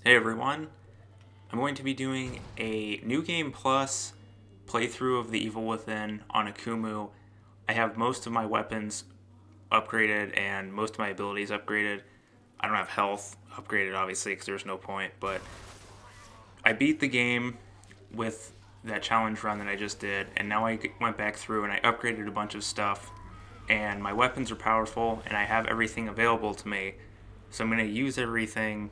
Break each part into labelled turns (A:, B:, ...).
A: Hey everyone, I'm going to be doing a New Game Plus playthrough of The Evil Within on Akumu. I have most of my weapons upgraded and most of my abilities upgraded. I don't have health upgraded, obviously, because there's no point, but I beat the game with that challenge run that I just did, and now I went back through and I upgraded a bunch of stuff, and my weapons are powerful, and I have everything available to me. So I'm going to use everything,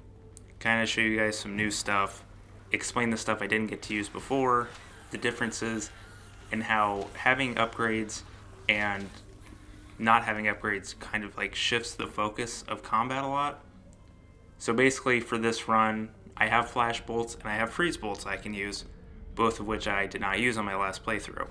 A: kind of show you guys some new stuff, explain the stuff I didn't get to use before, the differences, and how having upgrades and not having upgrades kind of like shifts the focus of combat a lot. So basically, for this run, I have flash bolts and I have freeze bolts I can use, both of which I did not use on my last playthrough.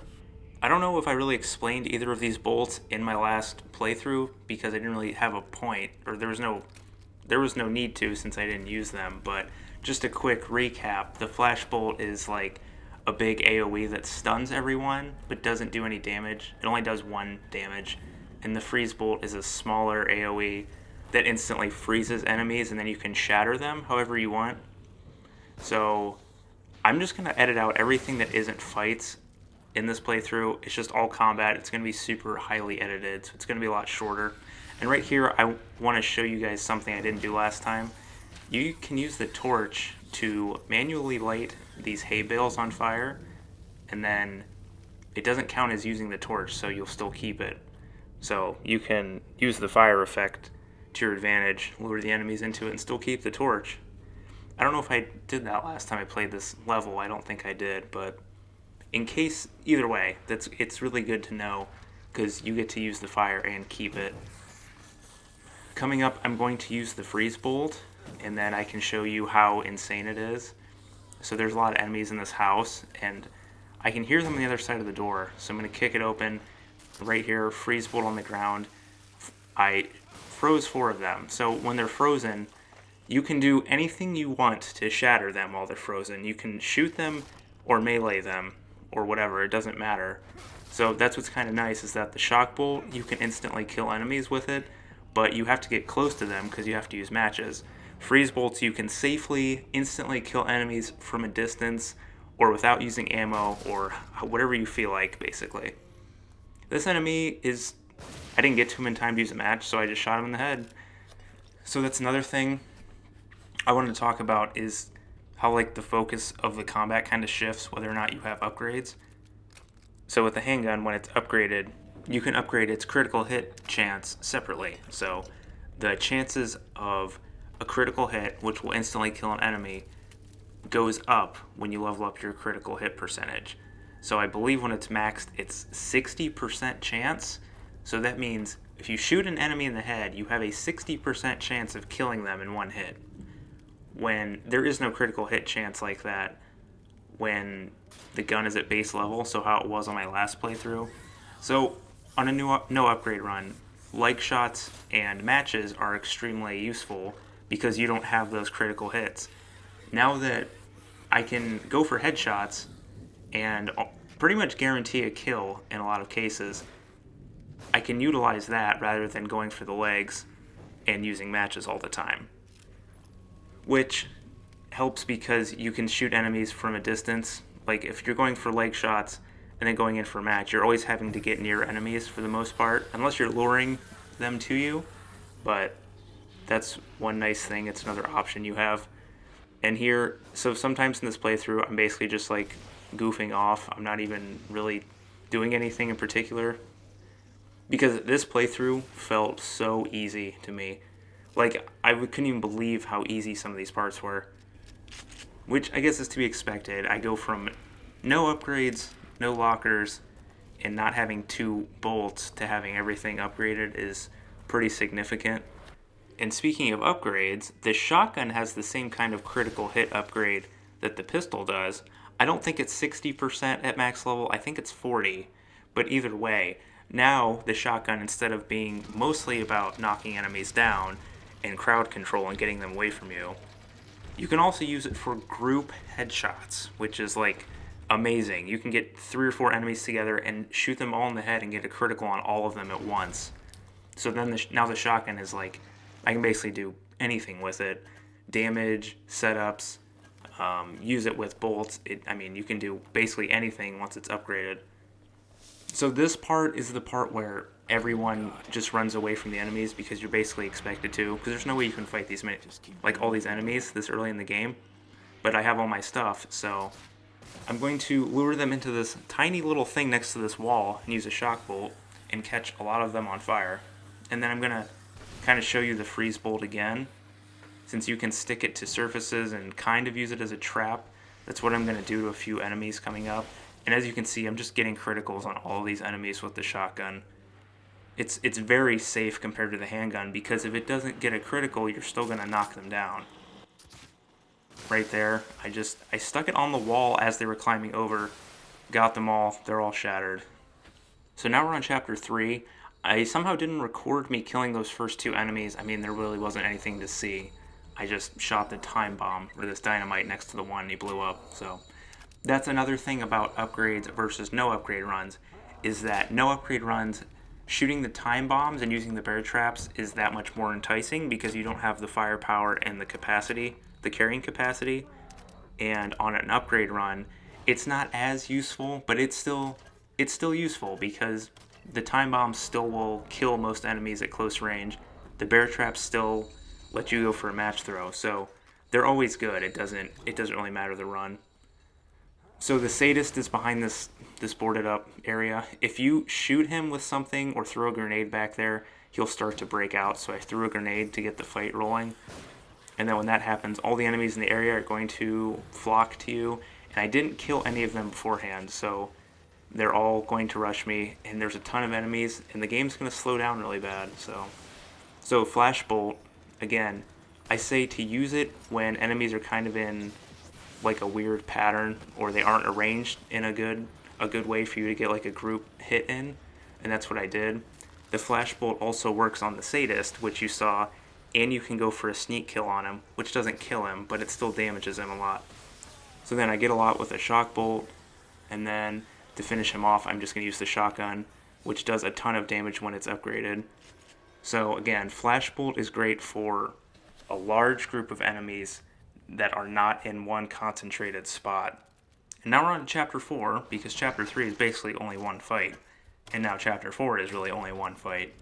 A: I don't know if I really explained either of these bolts in my last playthrough because I didn't really have a point, or there was no need to since I didn't use them, but just a quick recap. The flash bolt is like a big AoE that stuns everyone but doesn't do any damage. It only does 1 damage. And the freeze bolt is a smaller AoE that instantly freezes enemies and then you can shatter them however you want. So I'm just going to edit out everything that isn't fights in this playthrough. It's just all combat. It's going to be super highly edited, so it's going to be a lot shorter. And right here, I want to show you guys something I didn't do last time. You can use the torch to manually light these hay bales on fire, and then it doesn't count as using the torch, so you'll still keep it. So you can use the fire effect to your advantage, lure the enemies into it, and still keep the torch. I don't know if I did that last time I played this level. I don't think I did, but in case, either way, it's really good to know because you get to use the fire and keep it. Coming up, I'm going to use the freeze bolt, and then I can show you how insane it is. So there's a lot of enemies in this house, and I can hear them on the other side of the door. So I'm going to kick it open right here, freeze bolt on the ground. I froze 4 of them. So when they're frozen, you can do anything you want to shatter them while they're frozen. You can shoot them or melee them or whatever. It doesn't matter. So that's what's kind of nice is that the shock bolt, you can instantly kill enemies with it, but you have to get close to them because you have to use matches. Freeze bolts, you can safely, instantly kill enemies from a distance or without using ammo or whatever you feel like, basically. This enemy is, I didn't get to him in time to use a match, so I just shot him in the head. So that's another thing I wanted to talk about is how like the focus of the combat kind of shifts whether or not you have upgrades. So with the handgun, when it's upgraded, you can upgrade its critical hit chance separately. So the chances of a critical hit, which will instantly kill an enemy, goes up when you level up your critical hit percentage. So I believe when it's maxed, it's 60% chance. So that means if you shoot an enemy in the head, you have a 60% chance of killing them in one hit. When there is no critical hit chance like that when the gun is at base level, so how it was on my last playthrough. So on a no upgrade run, like shots and matches are extremely useful because you don't have those critical hits. Now that I can go for headshots and pretty much guarantee a kill in a lot of cases, I can utilize that rather than going for the legs and using matches all the time. Which helps because you can shoot enemies from a distance. Like if you're going for leg shots and then going in for a match, you're always having to get near enemies for the most part, unless you're luring them to you. But that's one nice thing. It's another option you have. And here, so sometimes in this playthrough, I'm basically just like goofing off. I'm not even really doing anything in particular because this playthrough felt so easy to me. Like, I couldn't even believe how easy some of these parts were, which I guess is to be expected. I go from no upgrades, no lockers, and not having 2 bolts to having everything upgraded is pretty significant. And speaking of upgrades, the shotgun has the same kind of critical hit upgrade that the pistol does. I don't think it's 60% at max level, I think it's 40%, but either way, now the shotgun, instead of being mostly about knocking enemies down and crowd control and getting them away from you, you can also use it for group headshots, which is like amazing. You can get 3 or 4 enemies together and shoot them all in the head and get a critical on all of them at once. So then now the shotgun is like, I can basically do anything with it. damage, setups, use it with bolts. You can do basically anything once it's upgraded. So this part is the part where everyone just runs away from the enemies because you're basically expected to, because there's no way you can fight these all these enemies this early in the game. But I have all my stuff, so I'm going to lure them into this tiny little thing next to this wall and use a shock bolt and catch a lot of them on fire. And then I'm going to kind of show you the freeze bolt again, since you can stick it to surfaces and kind of use it as a trap. That's what I'm going to do to a few enemies coming up. And as you can see, I'm just getting criticals on all these enemies with the shotgun. It's very safe compared to the handgun, because if it doesn't get a critical, you're still going to knock them down. Right there, I stuck it on the wall as they were climbing over, got them all, they're all shattered. So now we're on chapter 3. I somehow didn't record me killing those first 2 enemies. There really wasn't anything to see. I just shot the time bomb, or this dynamite, next to the one, and he blew up. So that's another thing about upgrades versus no upgrade runs, is that no upgrade runs, shooting the time bombs and using the bear traps is that much more enticing because you don't have the firepower and the capacity, the carrying capacity. And on an upgrade run, it's not as useful, but it's still useful because the time bombs still will kill most enemies at close range. The bear traps still let you go for a match throw, so they're always good. It doesn't really matter the run. So the sadist is behind this boarded up area. If you shoot him with something or throw a grenade back there, he'll start to break out. So I threw a grenade to get the fight rolling. And then when that happens, all the enemies in the area are going to flock to you. And I didn't kill any of them beforehand, so they're all going to rush me. And there's a ton of enemies, and the game's going to slow down really bad. So Flash Bolt, again, I say to use it when enemies are kind of in like a weird pattern, or they aren't arranged in a good way for you to get like a group hit in, and that's what I did. The Flash Bolt also works on the sadist, which you saw, and you can go for a sneak kill on him, which doesn't kill him, but it still damages him a lot. So then I get a lot with a shock bolt, and then to finish him off, I'm just going to use the shotgun, which does a ton of damage when it's upgraded. So again, Flash Bolt is great for a large group of enemies that are not in one concentrated spot. And now we're on to chapter 4, because chapter 3 is basically only one fight, and now chapter 4 is really only one fight.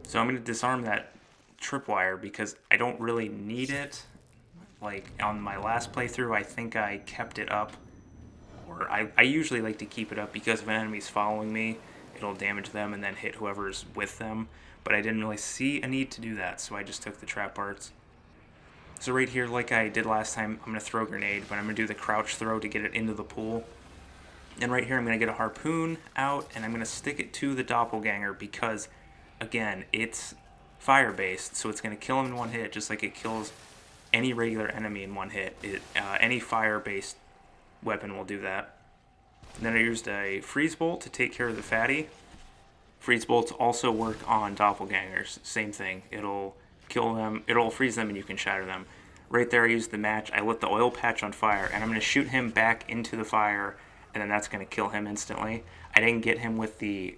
A: So I'm going to disarm that tripwire because I don't really need it. Like on my last playthrough, I think I kept it up, or I usually like to keep it up because if an enemy's following me, it'll damage them and then hit whoever's with them. But I didn't really see a need to do that, so I just took the trap parts. So right here, like I did last time, I'm going to throw a grenade, but I'm going to do the crouch throw to get it into the pool. And right here, I'm going to get a harpoon out, and I'm going to stick it to the doppelganger because, again, it's fire-based, so it's going to kill him in one hit, just like it kills any regular enemy in one hit. Any fire-based weapon will do that. And then I used a freeze bolt to take care of the fatty. Freeze bolts also work on doppelgangers. Same thing. It'll kill them, it'll freeze them, and you can shatter them. Right there, I used the match. I lit the oil patch on fire, and I'm going to shoot him back into the fire, and then that's going to kill him instantly. I didn't get him with the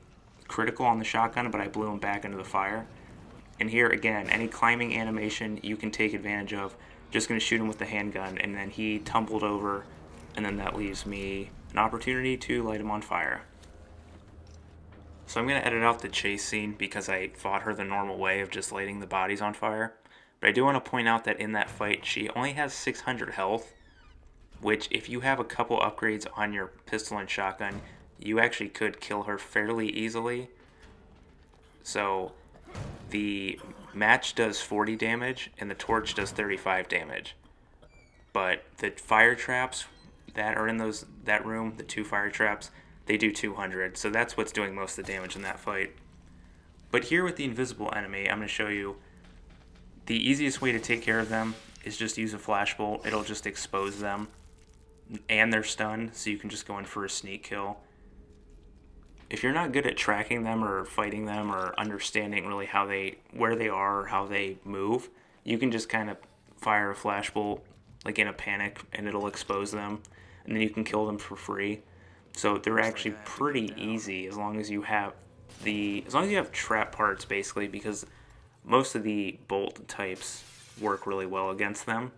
A: critical on the shotgun, but I blew him back into the fire. And here, again, any climbing animation you can take advantage of. Just going to shoot him with the handgun, and then he tumbled over, and then that leaves me an opportunity to light him on fire. So I'm going to edit out the chase scene because I fought her the normal way of just lighting the bodies on fire. But I do want to point out that in that fight, she only has 600 health, which if you have a couple upgrades on your pistol and shotgun, you actually could kill her fairly easily. So the match does 40 damage and the torch does 35 damage. But the fire traps that are in that room, the 2 fire traps, they do 200, so that's what's doing most of the damage in that fight. But here with the invisible enemy, I'm going to show you the easiest way to take care of them is just use a flash bolt. It'll just expose them, and they're stunned, so you can just go in for a sneak kill. If you're not good at tracking them or fighting them or understanding really where they are or how they move, you can just kind of fire a flash bolt like in a panic, and it'll expose them, and then you can kill them for free. So they're actually pretty easy as long as you have trap parts, basically, because most of the bolt types work really well against them.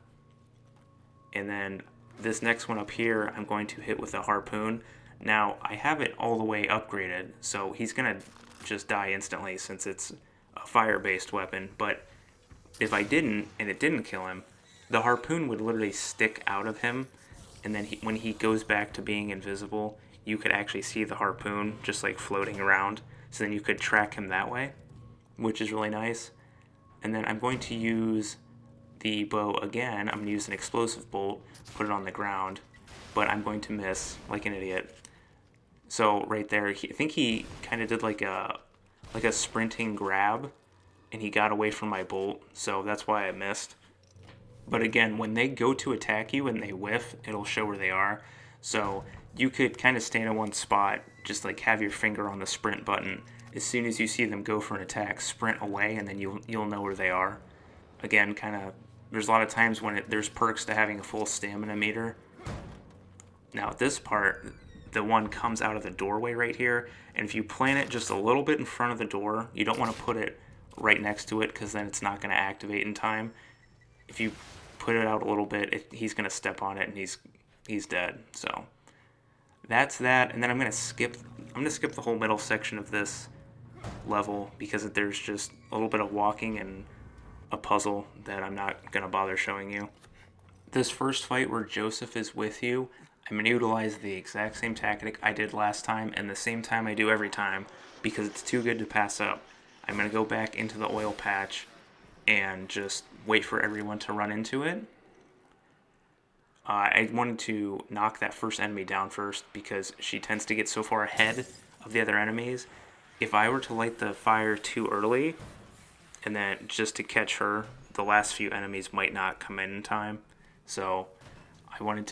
A: And then this next one up here, I'm going to hit with a harpoon. Now, I have it all the way upgraded, so he's going to just die instantly since it's a fire-based weapon. But if I didn't, and it didn't kill him, the harpoon would literally stick out of him, and then when he goes back to being invisible, you could actually see the harpoon just like floating around, so then you could track him that way, which is really nice. And then I'm going to use the bow again. I'm going to use an explosive bolt, put it on the ground, but I'm going to miss like an idiot. So right there, I think he kind of did like a sprinting grab, and he got away from my bolt, so that's why I missed. But again, when they go to attack you and they whiff, it'll show where they are. So you could kind of stand in one spot, just like have your finger on the sprint button. As soon as you see them go for an attack, sprint away, and then you'll know where they are. Again, kind of, there's a lot of times when there's perks to having a full stamina meter. Now at this part, the one comes out of the doorway right here, and if you plant it just a little bit in front of the door, you don't want to put it right next to it because then it's not going to activate in time. If you put it out a little bit, he's going to step on it and he's dead. So that's that. And then I'm going to skip the whole middle section of this level because there's just a little bit of walking and a puzzle that I'm not going to bother showing you. This first fight where Joseph is with you, I'm going to utilize the exact same tactic I did last time and the same time I do every time because it's too good to pass up. I'm going to go back into the oil patch and just wait for everyone to run into it. I wanted to knock that first enemy down first because she tends to get so far ahead of the other enemies. If I were to light the fire too early and then just to catch her, the last few enemies might not come in time. So I wanted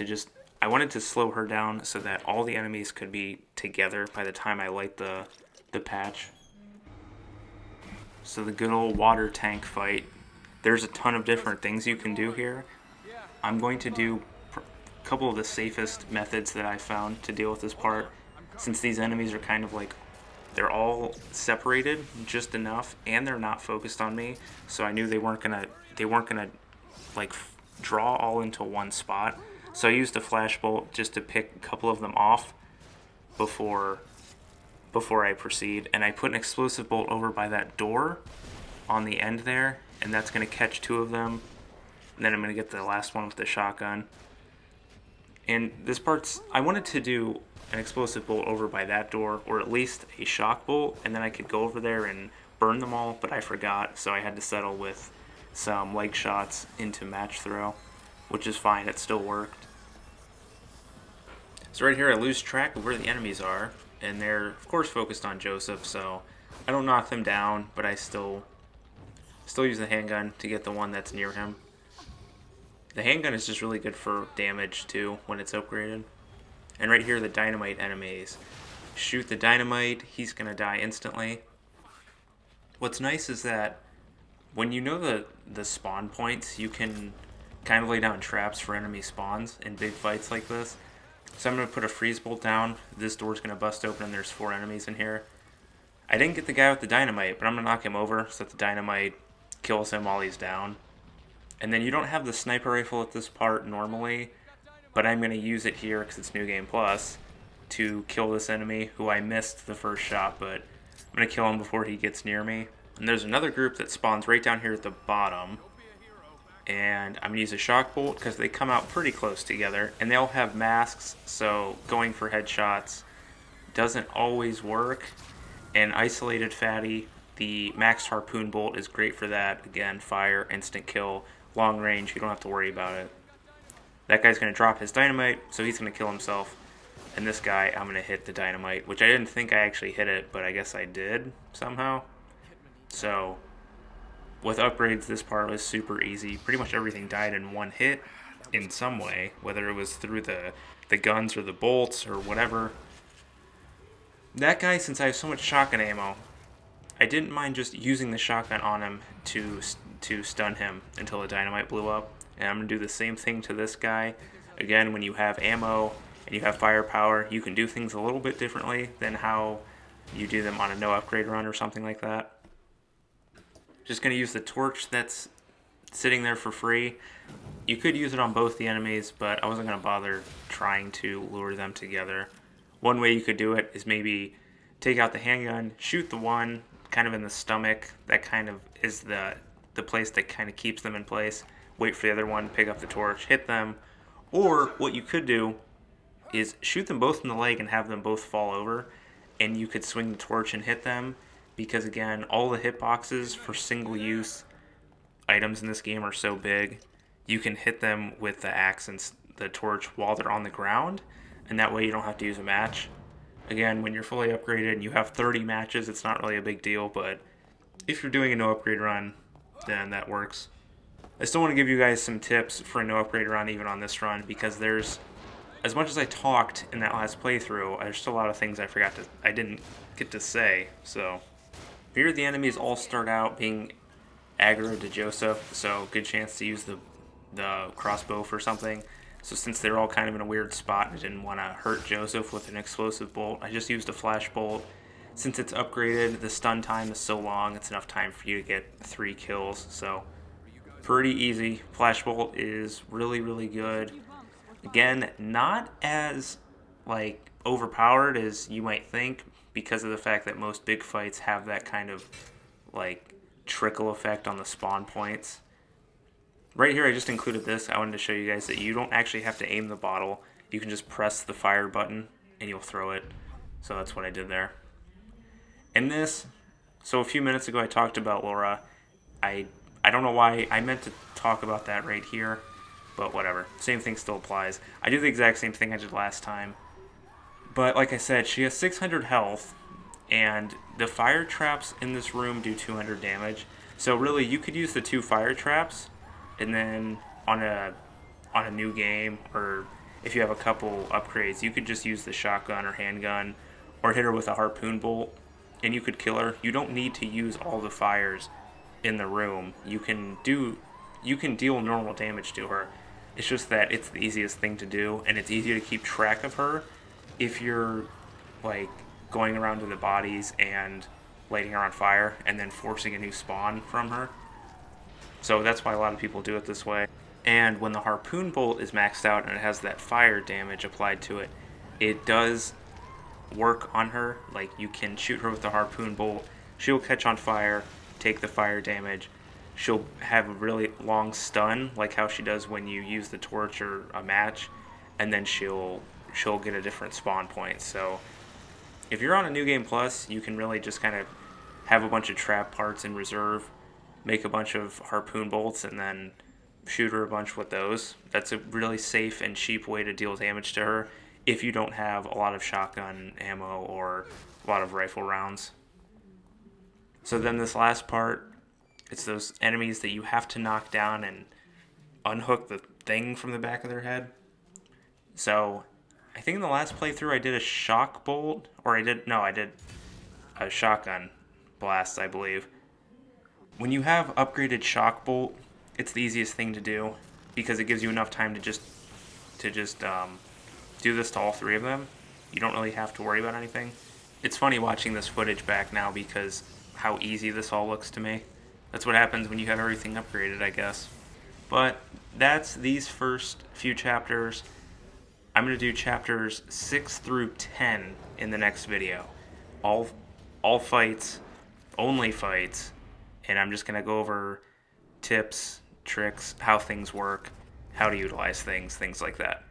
A: to slow her down so that all the enemies could be together by the time I light the patch. So the good old water tank fight. There's a ton of different things you can do here. I'm going to do a couple of the safest methods that I found to deal with this part, since these enemies are kind of like, they're all separated just enough, and they're not focused on me, so I knew they weren't gonna like draw all into one spot. So I used a flash bolt just to pick a couple of them off before I proceed, and I put an explosive bolt over by that door on the end there, and that's going to catch two of them, and then I'm going to get the last one with the shotgun. And this part's, I wanted to do an explosive bolt over by that door, or at least a shock bolt, and then I could go over there and burn them all, but I forgot, so I had to settle with some leg shots into match throw, which is fine, it still worked. So right here I lose track of where the enemies are, and they're of course focused on Joseph, so I don't knock them down, but I still use the handgun to get the one that's near him. The handgun is just really good for damage too when it's upgraded. And right here the dynamite enemies. Shoot the dynamite, he's gonna die instantly. What's nice is that when you know the spawn points, you can kind of lay down traps for enemy spawns in big fights like this. So I'm going to put a freeze bolt down. This door's going to bust open and there's 4 enemies in here. I didn't get the guy with the dynamite, but I'm going to knock him over so that the dynamite kills him while he's down. And then you don't have the sniper rifle at this part normally, but I'm going to use it here because it's New Game Plus to kill this enemy who I missed the first shot, but I'm going to kill him before he gets near me. And there's another group that spawns right down here at the bottom. And I'm going to use a shock bolt because they come out pretty close together. And they all have masks, so going for headshots doesn't always work. And isolated fatty, the max harpoon bolt is great for that. Again, fire, instant kill, long range, you don't have to worry about it. That guy's going to drop his dynamite, so he's going to kill himself. And this guy, I'm going to hit the dynamite, which I didn't think I actually hit it, but I guess I did somehow. So with upgrades, this part was super easy. Pretty much everything died in one hit in some way, whether it was through the guns or the bolts or whatever. That guy, since I have so much shotgun ammo, I didn't mind just using the shotgun on him to stun him until the dynamite blew up. And I'm going to do the same thing to this guy. Again, when you have ammo and you have firepower, you can do things a little bit differently than how you do them on a no upgrade run or something like that. Just going to use the torch that's sitting there for free. You could use it on both the enemies, but I wasn't going to bother trying to lure them together. One way you could do it is maybe take out the handgun, shoot the one kind of in the stomach. That kind of is the place that kind of keeps them in place. Wait for the other one, pick up the torch, hit them. Or what you could do is shoot them both in the leg and have them both fall over, and you could swing the torch and hit them, because again, all the hitboxes for single use items in this game are so big. You can hit them with the axe and the torch while they're on the ground, and that way you don't have to use a match. Again, when you're fully upgraded and you have 30 matches, it's not really a big deal, but if you're doing a no upgrade run, then that works. I still want to give you guys some tips for a no upgrade run even on this run, because there's, as much as I talked in that last playthrough, there's still a lot of things I didn't get to say. So here the enemies all start out being aggro to Joseph, so good chance to use the crossbow for something. So since they're all kind of in a weird spot and I didn't want to hurt Joseph with an explosive bolt, I just used a flash bolt. Since it's upgraded, the stun time is so long, it's enough time for you to get 3 kills. So pretty easy. Flash bolt is really, really good. Again, not as like overpowered as you might think, because of the fact that most big fights have that kind of like trickle effect on the spawn points. Right here I just included this. I wanted to show you guys that you don't actually have to aim the bottle. You can just press the fire button and you'll throw it. So that's what I did there. And this, so a few minutes ago I talked about Laura. I don't know why I meant to talk about that right here, but whatever. Same thing still applies. I do the exact same thing I did last time. But like I said, she has 600 health, and the fire traps in this room do 200 damage. So really, you could use the 2 fire traps, and then on a new game, or if you have a couple upgrades, you could just use the shotgun or handgun, or hit her with a harpoon bolt, and you could kill her. You don't need to use all the fires in the room. You can deal normal damage to her. It's just that it's the easiest thing to do, and it's easier to keep track of her if you're like going around to the bodies and lighting her on fire and then forcing a new spawn from her. So that's why a lot of people do it this way. And when the harpoon bolt is maxed out and it has that fire damage applied to it, it does work on her. Like, you can shoot her with the harpoon bolt, she'll catch on fire, take the fire damage, she'll have a really long stun like how she does when you use the torch or a match, and then she'll get a different spawn point. So if you're on a New Game Plus, you can really just kind of have a bunch of trap parts in reserve, make a bunch of harpoon bolts, and then shoot her a bunch with those. That's a really safe and cheap way to deal damage to her if you don't have a lot of shotgun ammo or a lot of rifle rounds. So then this last part, it's those enemies that you have to knock down and unhook the thing from the back of their head. So I think in the last playthrough I did a shock bolt, or I did a shotgun blast, I believe. When you have upgraded shock bolt, it's the easiest thing to do because it gives you enough time to just do this to all 3 of them. You don't really have to worry about anything. It's funny watching this footage back now because how easy this all looks to me. That's what happens when you have everything upgraded, I guess. But that's these first few chapters. I'm going to do chapters 6 through 10 in the next video. All fights, only fights, and I'm just going to go over tips, tricks, how things work, how to utilize things like that.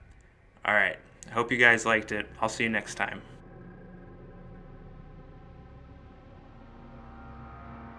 A: Alright, I hope you guys liked it. I'll see you next time.